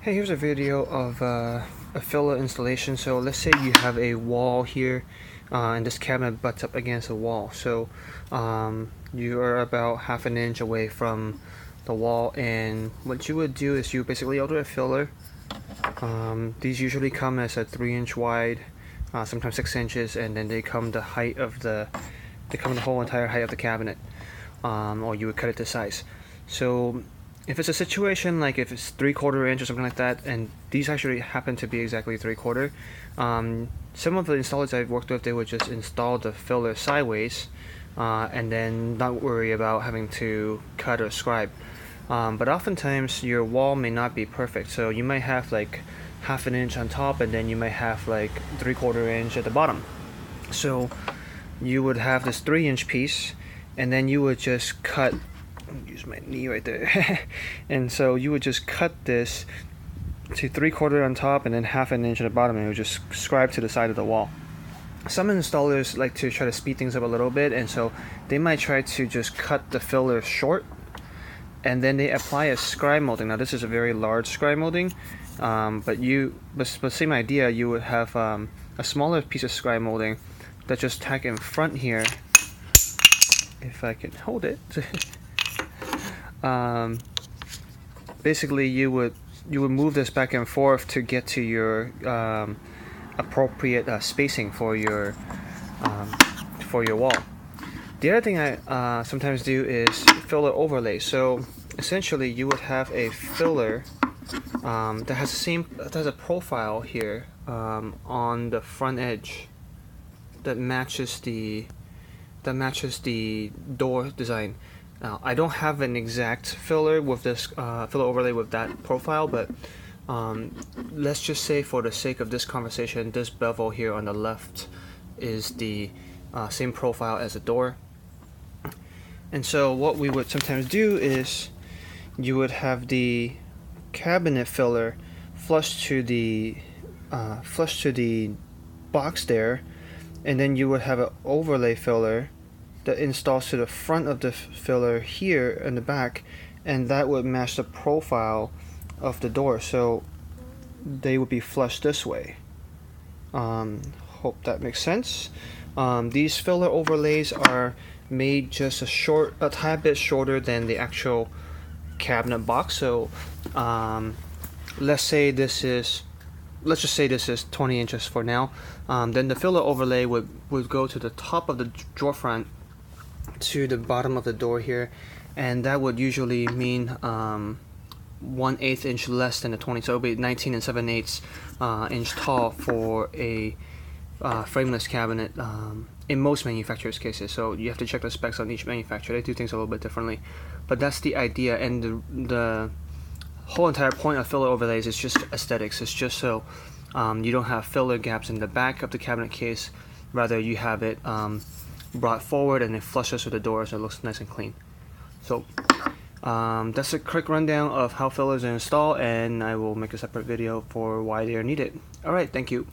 Hey, here's a video of a filler installation. So let's say you have a wall here and this cabinet butts up against a wall. So you are about half an inch away from the wall, and what you would do is you basically order a filler. These usually come as a 3-inch wide, sometimes 6 inches, and then they come the whole entire height of the cabinet, or you would cut it to size. So if it's a situation like if it's 3/4 inch or something like that, and these actually happen to be exactly 3/4, some of the installers I've worked with, they would just install the filler sideways and then not worry about having to cut or scribe. But oftentimes your wall may not be perfect, so you might have like half an inch on top, and then you might have like 3/4 inch at the bottom. So you would have this 3-inch piece, and then you would just cut. Use my knee right there. And so you would just cut this to 3/4 on top and then half an inch at the bottom, and it would just scribe to the side of the wall. Some installers like to try to speed things up a little bit, and so they might try to just cut the filler short, and then they apply a scribe molding. Now this is a very large scribe molding, but same idea. You would have a smaller piece of scribe molding that just tack in front here, if I can hold it. Basically you would move this back and forth to get to your appropriate spacing for your wall. The other thing I sometimes do is filler overlay. So essentially you would have a filler that has a profile here on the front edge that matches the door design. Now, I don't have an exact filler with this filler overlay with that profile, but let's just say for the sake of this conversation, this bevel here on the left is the same profile as the door. And so what we would sometimes do is you would have the cabinet filler flush to the box there, and then you would have an overlay filler that installs to the front of the filler here in the back, and that would match the profile of the door, so they would be flush this way. Hope that makes sense. These filler overlays are made just a tad bit shorter than the actual cabinet box. So let's just say this is 20 inches for now. Then the filler overlay would go to the top of the drawer front to the bottom of the door here, and that would usually mean 1/8 inch less than the 20, so it would be 19 7/8 inch tall for a frameless cabinet in most manufacturers' cases. So you have to check the specs on each manufacturer. They do things a little bit differently, but that's the idea. And the whole entire point of filler overlays is just aesthetics. It's just so you don't have filler gaps in the back of the cabinet case. Rather, you have it brought forward and it flushes with the door, so it looks nice and clean. So that's a quick rundown of how fillers are installed, and I will make a separate video for why they are needed. Alright, thank you.